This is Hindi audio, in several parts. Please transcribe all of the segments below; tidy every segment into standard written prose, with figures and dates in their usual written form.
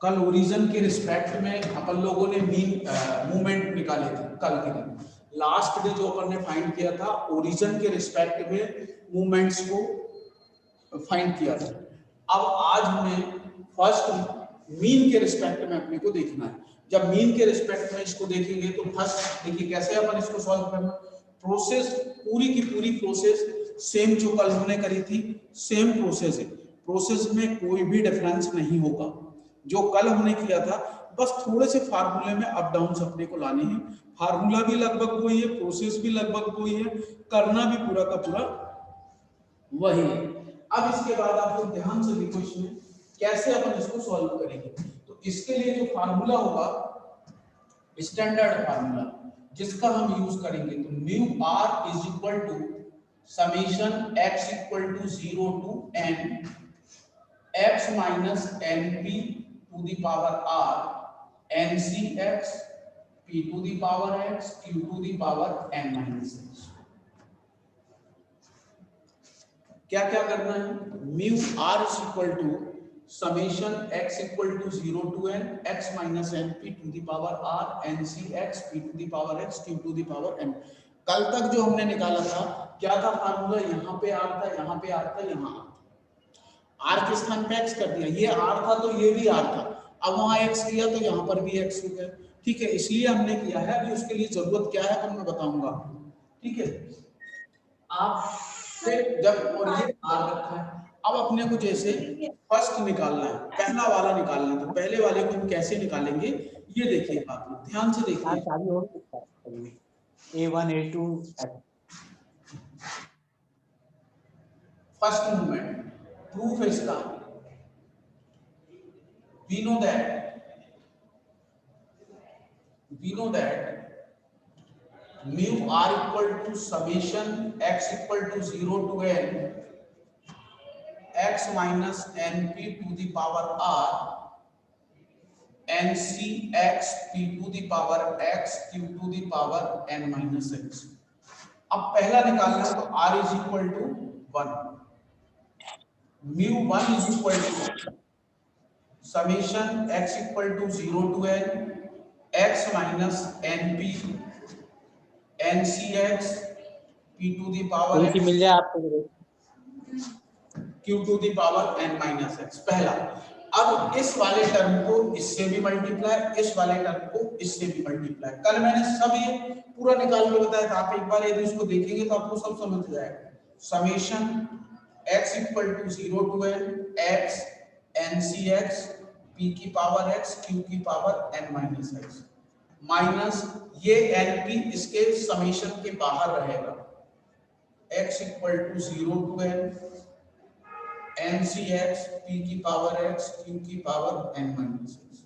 कल ओरिजिन के रिस्पेक्ट में अपन लोगों ने मीन मूवमेंट निकाले थे कल के दिन। लास्ट डे जो अपन ने फाइंड किया था ओरिजिन के रिस्पेक्ट में मूवमेंट्स को फाइंड किया था। अब आज हमें फर्स्ट मीन के रिस्पेक्ट में अपने को देखना है। जब मीन के रिस्पेक्ट में इसको देखेंगे तो फर्स्ट देखिए कैसे अपन इसको सॉल्व करना। प्रोसेस पूरी की पूरी प्रोसेस सेम जो कल हमने करी थी सेम प्रोसेस है। प्रोसेस में कोई भी डिफरेंस नहीं होगा जो कल हमने किया था। बस थोड़े से फार्मूले में अप डाउन अपने को लाने हैं। फार्मूला भी लगभग वही है, प्रोसेस भी लगभग वही है, करना भी पूरा का पूरा वही है। अब इसके बाद आप लोग ध्यान से देखो इसमें कैसे अपन इसको सॉल्व करेंगे। तो इसके लिए जो फार्मूला होगा स्टैंडर्ड फार्मूला जिसका हम यूज करेंगे तो mu r is equal to summation x equal to 0 to n x minus n p to the power r n c x p to the power x q to the power n minus x। क्या क्या करना है। Mu r is equal to summation x equal to 0 to n x minus n p to the power r n c x p to the power x q to the power n। कल तक जो हमने निकाला था क्या था फार्मूला, यहाँ पे r था, यहाँ पे r था, यहाँ r के स्थान पे x कर दिया। ये r था तो ये भी r था, अब वहां x किया तो यहाँ पर भी x हो गया। ठीक है, इसलिए हमने किया है। अभी उसके लिए जरूरत क्या है अब मैं बताऊंगा। ठीक है, आप फिर जब और ये r रखा है, अब अपने को जैसे फर्स्ट निकालना है, पहला वाला निकालना है, तो पहले वाले को हम कैसे निकालेंगे ये देखिए, आप लोग ध्यान से देखिए। A1 A2 first movement proof है इसका। we know that mu r equal to summation x equal to 0 to n x minus np to the power r n c x p to the power x q to the power n minus x। अब पहला निकालना है तो r is equal to 1, mu 1 is equal to summation x equal to 0 to n x minus np ncx p to the power उल्टी x मिल जाए आपको q to the power n minus x पहला। अब इस वाले टर्म को इससे भी मल्टीप्लाई, इस वाले टर्म को इससे भी मल्टीप्लाई। कल मैंने सब ये पूरा निकाल के बताया था, आप एक बार यदि इसको देखेंगे तो आपको सब समझ जाएगा। Summation x equal to 0 to n x ncx p की पावर x q की power n minus x minus ये np इसके समेशन के बाहर रहेगा x equal to 0 to n ncx p की पावर x q की पावर n माइनस x।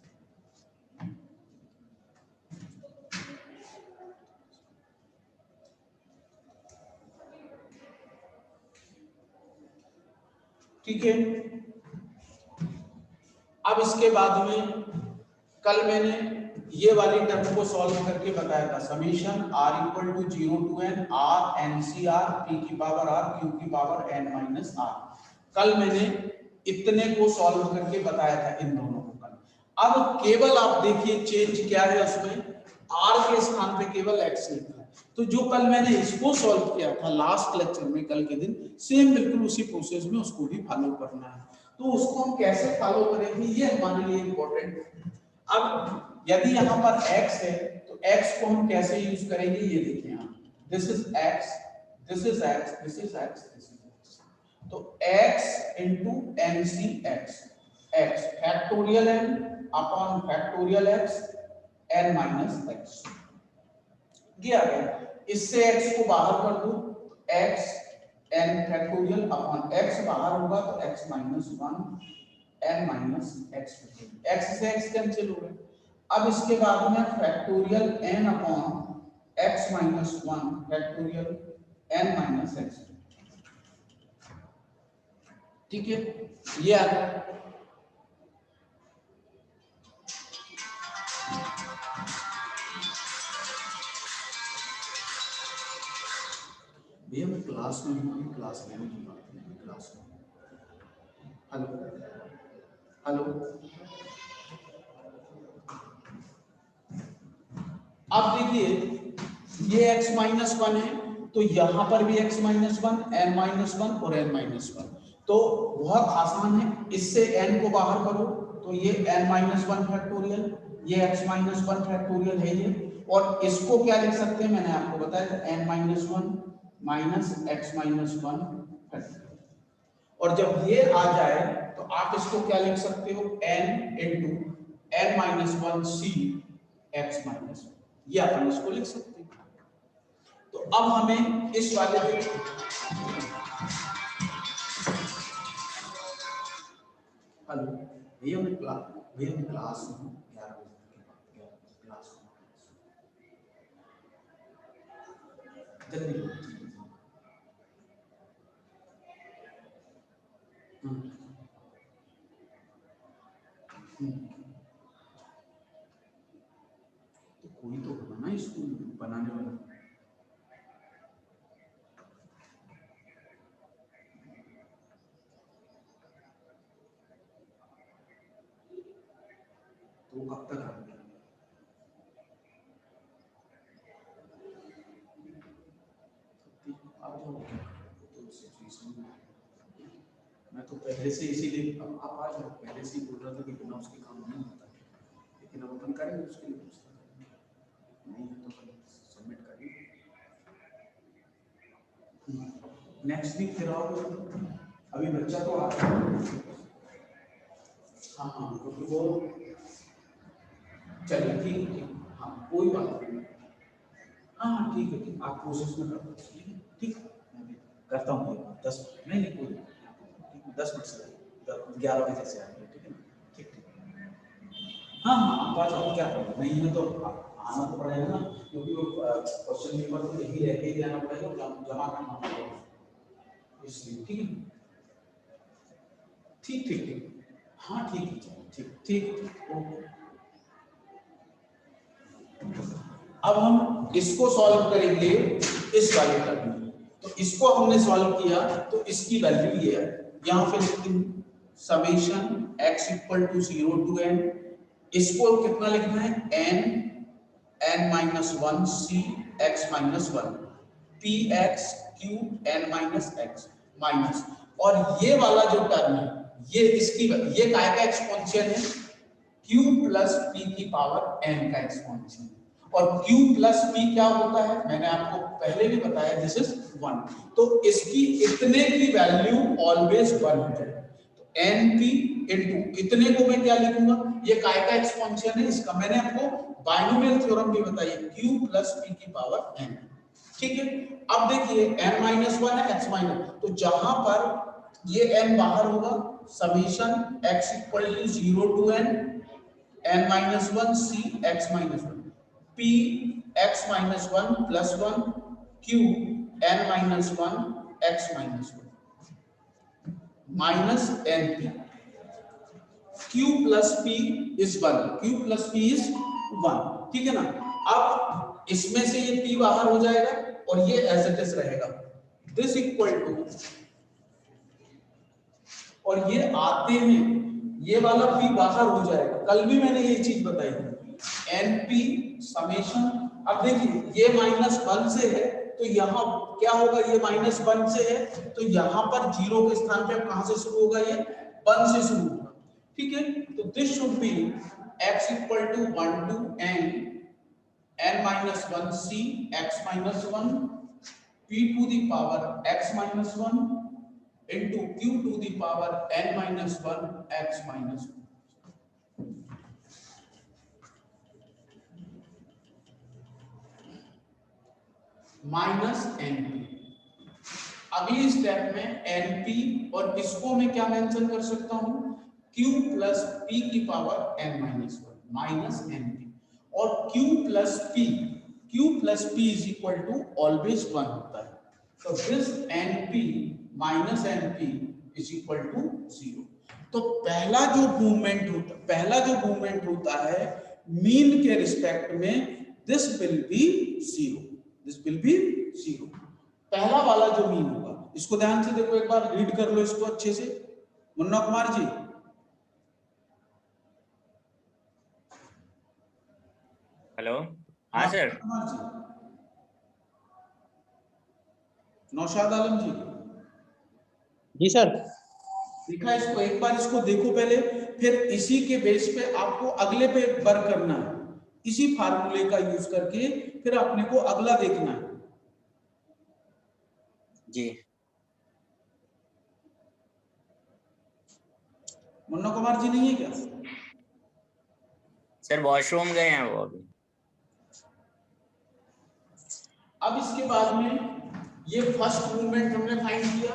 ठीक है, अब इसके बाद में कल मैंने ये वाली टर्म को सॉल्व करके बताया था। Summation r equal to 0 to n r n c r p की पावर r q की पावर n माइनस r। कल मैंने इतने को सॉल्व करके बताया था इन दोनों को कल। अब केवल आप देखिए चेंज क्या है उसमें, r के स्थान पे केवल x लिखा है। तो जो कल मैंने इसको सॉल्व किया था लास्ट लेक्चर में कल के दिन, सेम बिल्कुल उसी प्रोसेस में उसको भी फॉलो करना है। तो उसको हम कैसे फॉलो करेंगे ये हमारे लिए इंपॉर्टेंट है। अब यदि यहाँ पर x है तो x को हम कैसे यूज करेंगे ये देखिए। यहाँ this is x, this is x, this is x, this is x। तो x into n c x, x factorial n upon factorial x n minus x दिया गया। इससे x को बाहर कर दो, x n factorial upon x बाहर होगा तो x minus 1 n minus x, x से x कैंसिल हो गया। अब इसके बाद में factorial n upon x minus 1 factorial n minus x. ठीक है, ये आ गया। भैया मैं क्लास में हूँ, क्लास लेने की बात है, क्लास में। हेलो हेलो अब देखिए ये x माइनस वन है, तो यहां पर भी x minus one, n minus one और n माइनस वन। तो बहुत आसान है, इससे n को बाहर करो तो ये n माइनस वन फैक्टोरियल, ये x माइनस वन फैक्टोरियल है ये, और इसको क्या लिख सकते हैं मैंने आपको बताया, n minus one minus x minus one factorial. और जब ये आ जाए तो आप इसको क्या लिख सकते हो, n into n minus one सी x माइनस वन, ये अपन इसको लिख सकते हैं। तो अब हमें इस वाले पे हेलो भैया मैं क्लास में हूँ, 11 बजे के बाद क्लास जल्दी। तो कोई तो होगा ना इसको बनाने वाला। तो कब तक आ गया? मैं तो पहले से इसीलिए आप आ जाओ, पहले से ही बोल रहा था कि बिना उसके काम नहीं होता, लेकिन अब अपन करेंगे उसके लिए नहीं है तो सबमिट करिए। नेक्स्ट वीक फिर आओगे, अभी बच्चा तो आ रहा है। हाँ क्योंकि वो चलिए ठीक है, हाँ कोई बात नहीं, हाँ ठीक है, ठीक आप कोशिश में करो, ठीक मैं भी करता हूँ 10 नहीं नहीं कोई 10 मिनट से 11 बजे से आएंगे, ठीक है ना, ठीक ठीक हाँ आप आ जाओ, क्या करो नहीं है तो आना तो पड़ेगा ना, क्योंकि वो क्वेश्चन पेपर तो यही रह के जाना पड़ेगा, जमा करना पड़ेगा इसलिए, ठीक है ठीक ठीक ठीक हाँ ठीक है ठीक ठीक ओके। अब हम इसको सॉल्व करेंगे इस वाले टर्म में, तो इसको हमने सॉल्व किया तो इसकी वैल्यू ये है, यहां पे लिखते हैं summation x equal to 0 to n, इसको कितना लिखना है n माइनस वन सी x minus one p x q n minus x minus, और ये वाला जो टर्म है ये इसकी ये काय का एक्सपोनेंशियल है, q प्लस p की पावर n का एक्सपोनेंशियल, और q प्लस p क्या होता है मैंने आपको पहले भी बताया, दिस इज 1, तो इसकी इतने की वैल्यू ऑलवेज 1 हो जाए, तो np इनटू इतने को मैं क्या लिखूंगा, ये काय का एक्सपोनेंशियल है इसका, मैंने आपको बाइनोमियल थ्योरम भी बताई, q प्लस p की पावर n, ठीक है। अब देखिए n माइनस वन है x माइनस, तो जहां पर ये n बाहर होगा, summation x equal to 0 to n minus one C x minus one p x minus one plus one q n minus one x minus one minus n p, q plus p is 1, q plus p is 1, ठीक है ना। अब इसमें से ये p बाहर हो जाएगा और ये एज इट इज रहेगा, दिस इक्वल टू, और ये आते हैं ये वाला p बाहर हो जाएगा, कल भी मैंने ये चीज बताई थी, np समेशन, अब देखिए ये माइनस वन से है तो यहाँ क्या होगा, ये माइनस वन से है तो यहाँ पर जीरो के स्थान पे कहां से शुरू होगा, ये वन से शुरू होगा, ठीक है। तो this should be x equal to 1 to n minus one C x minus one p to the power x minus one into q to the power n minus 1 x minus 1 minus np। अगली स्टेप में np और इसको मैं क्या मेंशन कर सकता हूं, q प्लस p की power n minus 1 minus np, और q plus p is equal to always 1 होता है, तो this np minus np is equal to 0। तो पहला जो मूवमेंट होता है मीन के रिस्पेक्ट में, दिस विल बी 0, पहला वाला जो मीन होगा, इसको ध्यान से देखो, एक बार रीड कर लो इसको अच्छे से, मुन्ना कुमार जी। हेलो हाँ सर। नौशाद आलम जी, जी सर। देखा इसको, एक बार इसको देखो पहले, फिर इसी के बेस पे आपको अगले पे वर्क करना है, इसी फार्मूले का यूज करके फिर अपने को अगला देखना है जी। मुन्ना कुमार जी नहीं है क्या? सर वॉशरूम गए हैं वो अभी। अब इसके बाद में ये फर्स्ट मूवमेंट हमने फाइंड किया,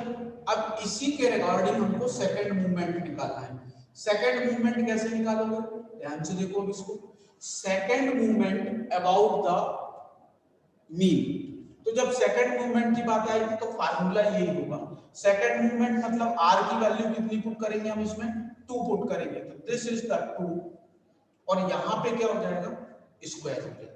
अब इसी के रिगार्डिंग हमको सेकंड मूवमेंट निकालना है। सेकंड मूवमेंट कैसे निकालोगे, ध्यान से देखो अब इसको। Second movement about the mean, तो जब सेकंड मूवमेंट की बात आएगी तो फार्मूला यही होगा। सेकंड मूवमेंट मतलब आर की वैल्यू कितनी पुट करेंगे हम इसमें, 2 पुट करेंगे, तो दिस इज द 2, और यहां पे क्या हो जाएगा, स्क्वायर हो जाएगा।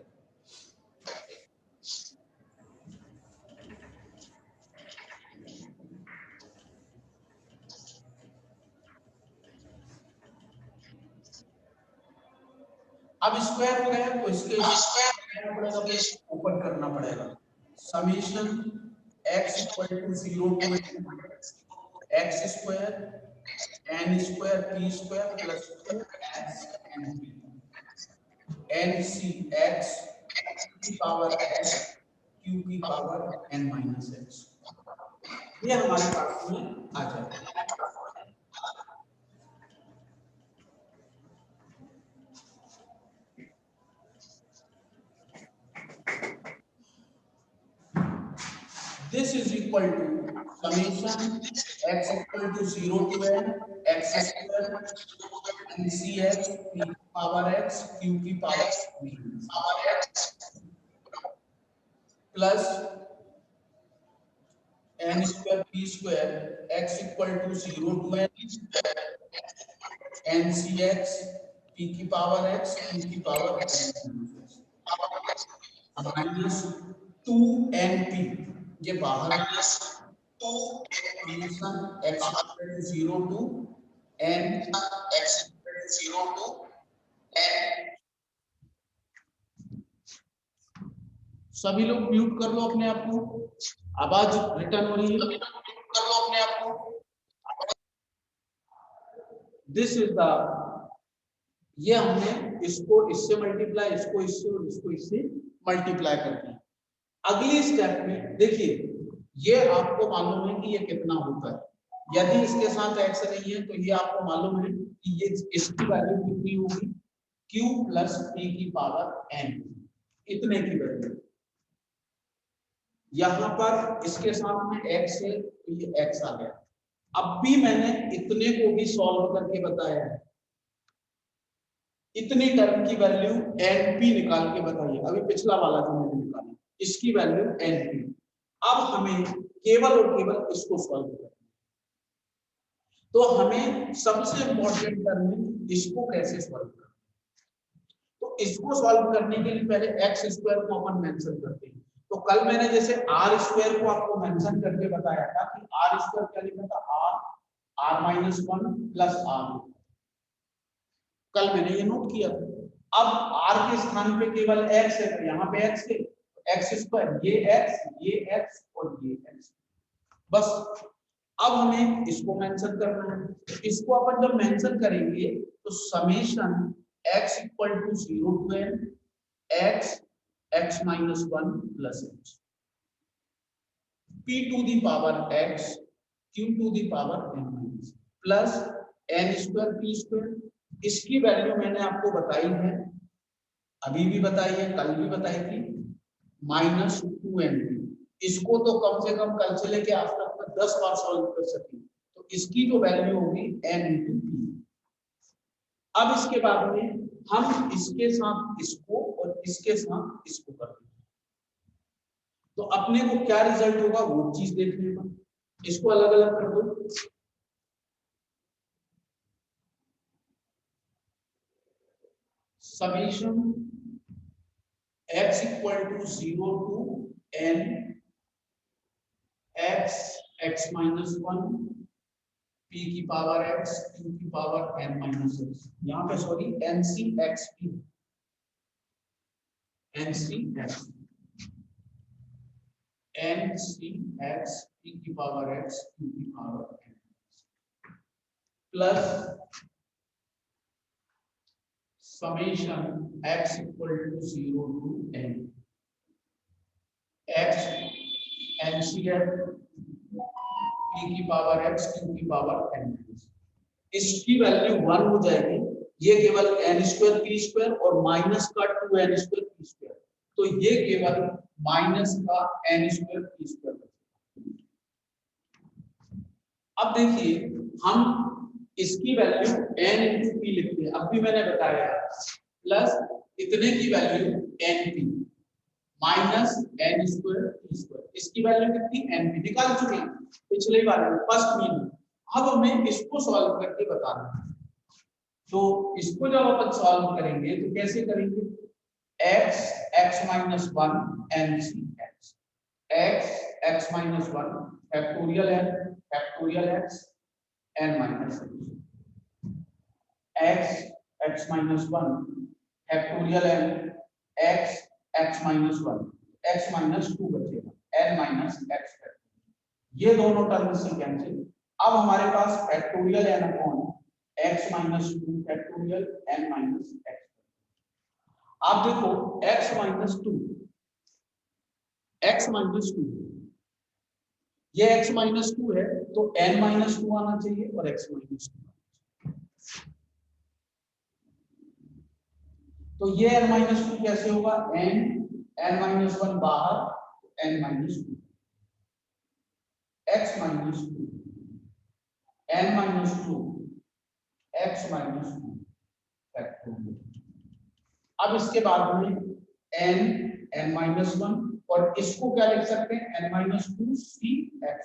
अब स्क्वायर हो गया तो इसके ओपन करना पड़ेगा, summation x equal to 0 to x square n square p square plus 2x n n c x की पावर x q की पावर n माइनस x, ये हमारे पास में आ जाएगा। This is equal to summation x equal to 0 to n x square n c x p की पावर x q की power plus n square p square x equal to 0 to n n c x p की पावर x q की पावर माइनस 2np, ये बाहर तो summation x equal to 0 to n x equal to 0 to n। सभी लोग म्यूट कर लो अपने आप को, आवाज रिटर्न हो रही है, कर लो अपने आप को। दिस इज द, ये हमने इसको इससे मल्टीप्लाई, इसको इससे और इसको इससे मल्टीप्लाई कर दिया। अगली स्टेप में देखिए, ये आपको मालूम है कि ये कितना होता है, यदि इसके साथ x नहीं है तो ये आपको मालूम है कि ये इसकी वैल्यू कितनी होगी, q प्लस p की पावर n, इतने की वैल्यू। यहां पर इसके साथ में x है तो ये x आ गया। अब भी मैंने इतने को भी सॉल्व करके बताया है, इतनी टर्म की वैल्यू np निकाल के बताइए। अभी पिछला वाला जो मैंने निकाला इसकी वैल्यू np। अब हमें केवल और केवल इसको सॉल्व करना है, तो हमें सबसे इंपॉर्टेंट टर्म है इसको कैसे सॉल्व करना। तो इसको सॉल्व करने के लिए पहले x स्क्वायर को अपन मेंशन करते हैं। तो कल मैंने जैसे r स्क्वायर को आपको मेंशन करके बताया था कि r स्क्वायर क्या लिखा था, r माइनस 1 प्लस r, कल मैंने ये नोट किया था। अब r के स्थान पे केवल x है, तो यहाँ पे x है, x स्क्वायर, ये x और ये x, बस। अब हमें इसको मेंशन करना है, इसको अपन जब मेंशन करेंगे तो summation x equal to 0 to n x x minus 1 plus x p to the power x q to the power n minus plus n square p square. इसकी वैल्यू मैंने आपको बताई है, अभी भी बताई है, कल भी बताई थी, माइनस 2np। इसको तो कम से कम कल से लेके आज तक में 10 बार सॉल्व कर सकें, तो इसकी जो वैल्यू होगी n इंटू p। अब इसके बाद में हम इसके साथ इसको और इसके साथ इसको कर देंगे, तो अपने को क्या रिजल्ट होगा वो चीज देखने का। इसको अलग अलग कर दो, summation x equal to 0 to n x x minus 1 p की पावर x q की पावर n माइनस x, यहाँ पे sorry nc x p NCX e की पावर x q की power n plus summation x equal to 0 to n x NCX e की पावर x q की पावर n। इसकी वैल्यू 1 हो जाएगी, ये केवल n स्क्वायर p स्क्वायर और माइनस का 2n स्क्वायर p स्क्वायर, तो ये केवल माइनस का n स्क्वायर p स्क्वायर। अब देखिए हम इसकी वैल्यू n इंटू p लिखते हैं, अब भी मैंने बताया, प्लस इतने की value np minus n square p square, इसकी वैल्यू कितनी np निकाल चुके हैं पिछले वाले में फर्स्ट मीन। अब हमें इसको सॉल्व करके बताना है, तो इसको जब अपन सॉल्व करेंगे तो कैसे करेंगे, x minus 1 NCX x minus 1 factorial x n minus x minus 1 factorial x minus 1 x minus 2 बचेगा n माइनस x, ये दोनों टर्म से कैंसिल। अब हमारे पास factorial n upon x minus 2 factorial n minus x। आप देखो x माइनस 2 ये x माइनस 2 है तो n माइनस 2 आना चाहिए और x माइनस 2, तो ये n माइनस 2 कैसे होगा, n माइनस 1 बाहर n minus 2 x minus 2 n minus 2 x minus 2 factorial. अब इसके बाद में n माइनस 1 और इसको क्या लिख सकते हैं n minus 2 c x,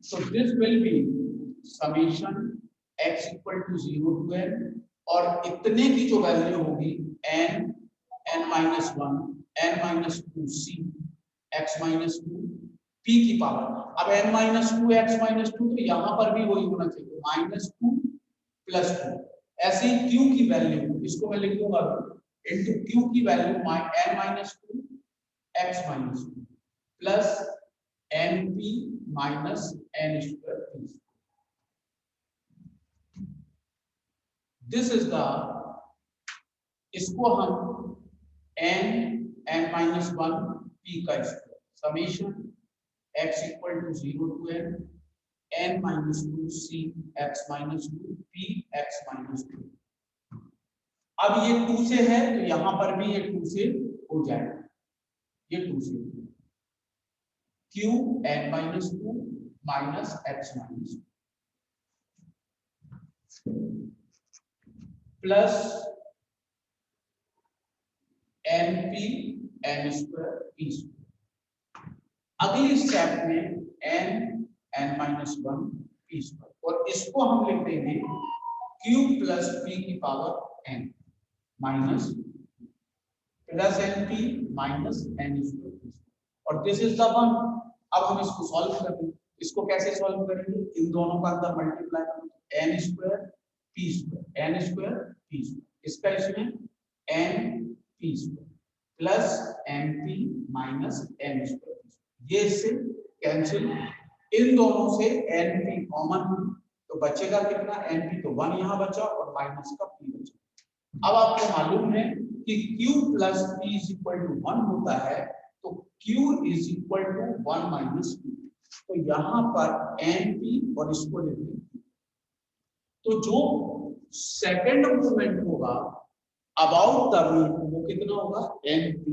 so this will be summation x equal to 0 to n और इतने की जो वैल्यू होगी n minus 1 n minus 2 c x minus 2 p की पावर। अब n माइनस 2 x माइनस 2 तो यहाँ पर भी वही होना चाहिए माइनस 2 प्लस 2, ऐसे ही q की वैल्यू इसको मैं लिख दूंगा इनटू q की value n minus 2 x minus 2 plus np minus n square. This is the, इसको हम n माइनस 1 p का square summation x equal to 0 to n minus 2 c x minus 2 p x minus 2। अब ये 2 से है तो यहां पर भी ये 2 से हो जाएगा, ये 2 से q n minus 2 minus x minus 2 plus np n square p square. अगली स्टेप में n माइनस 1 p स्क्वायर और इसको हम लिख देंगे q प्लस p की power n minus plus np minus n square और दिस इज द वन। अब हम इसको सॉल्व करेंगे, इसको कैसे सॉल्व करेंगे, इन दोनों का अंदर मल्टीप्लाई करेंगे n square p square n square p square, इसका इसमें n p square plus np minus n square, ये इससे कैंसिल, इन दोनों से np कॉमन तो बचेगा कितना np, तो 1 यहाँ बचा और माइनस का p बचा। अब आपको मालूम है कि q plus p is equal to 1 होता है, तो q is equal to 1 minus p, तो यहाँ पर np और इसको लिख देंगे, तो जो सेकंड मूवमेंट होगा अबाउट द मीन वो कितना होगा np।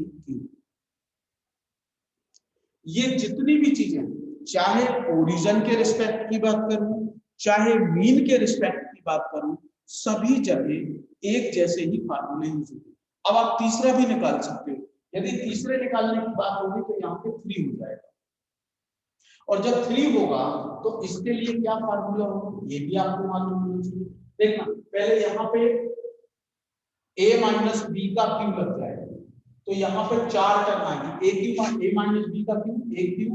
ये जितनी भी चीजें चाहे ओरिजिन के रिस्पेक्ट की बात करूं चाहे मीन के रिस्पेक्ट की बात करूं, सभी जगह एक जैसे ही फार्मूले यूज होंगे। अब आप तीसरा भी निकाल सकते हो, यदि तीसरे निकालने की बात होगी तो यहाँ पे 3 हो जाएगा और जब 3 होगा तो इसके लिए क्या फार्मूला होगा ये भी आपको मालूम होना चाहिए। देखना पहले यहाँ पे a माइनस b का क्यू लग जाएगा, तो यहाँ पे 4 टर्म आएंगे, a माइनस b का Q a Q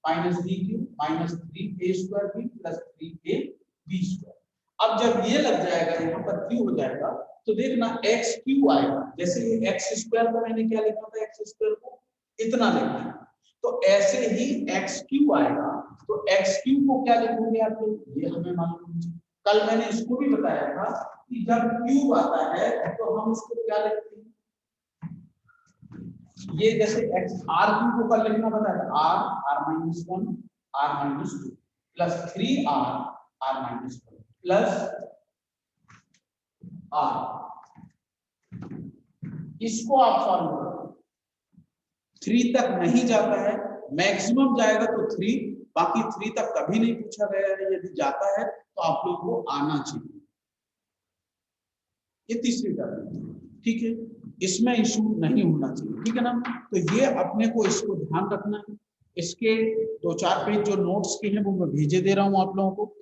minus b Q minus 3a square b plus 3ab square. अब जब ये लग जाएगा यहाँ पर 3 हो जाएगा तो देखना एक्स क्यू आएगा। जैसे ये एक्स स्क्वायर को मैंने क्या लिखा था, एक्स स्क्वायर को इतना लिखना है, तो ऐसे ही एक्स क्यू आएगा। तो एक्स क्यू को क्या लिखोगे आप लोग, ये हमें मालूम है। कल मैंने इसको भी बताया था कि जब क्यूब आता है तो हम उसको क्या लिखते हैं, ये जैसे एक्स आर क्यू को कल लिखना बताया था, r minus 1 r minus 2 plus 3 r minus 1 plus r. इसको आप सॉल्व करो, 3 तक नहीं जाता है, मैक्सिमम जाएगा तो 3, बाकी 3 तक कभी नहीं पूछा गया है। यदि जाता है तो आप लोगों को आना चाहिए। ये तीसरी टर्म, ठीक है, इसमें इशू नहीं होना चाहिए, ठीक है ना। तो ये अपने को इसको ध्यान रखना है। इसके 2-4 पेज जो नोट्स के हैं वो मैं भेजे दे रहा हूं आप लोगों को,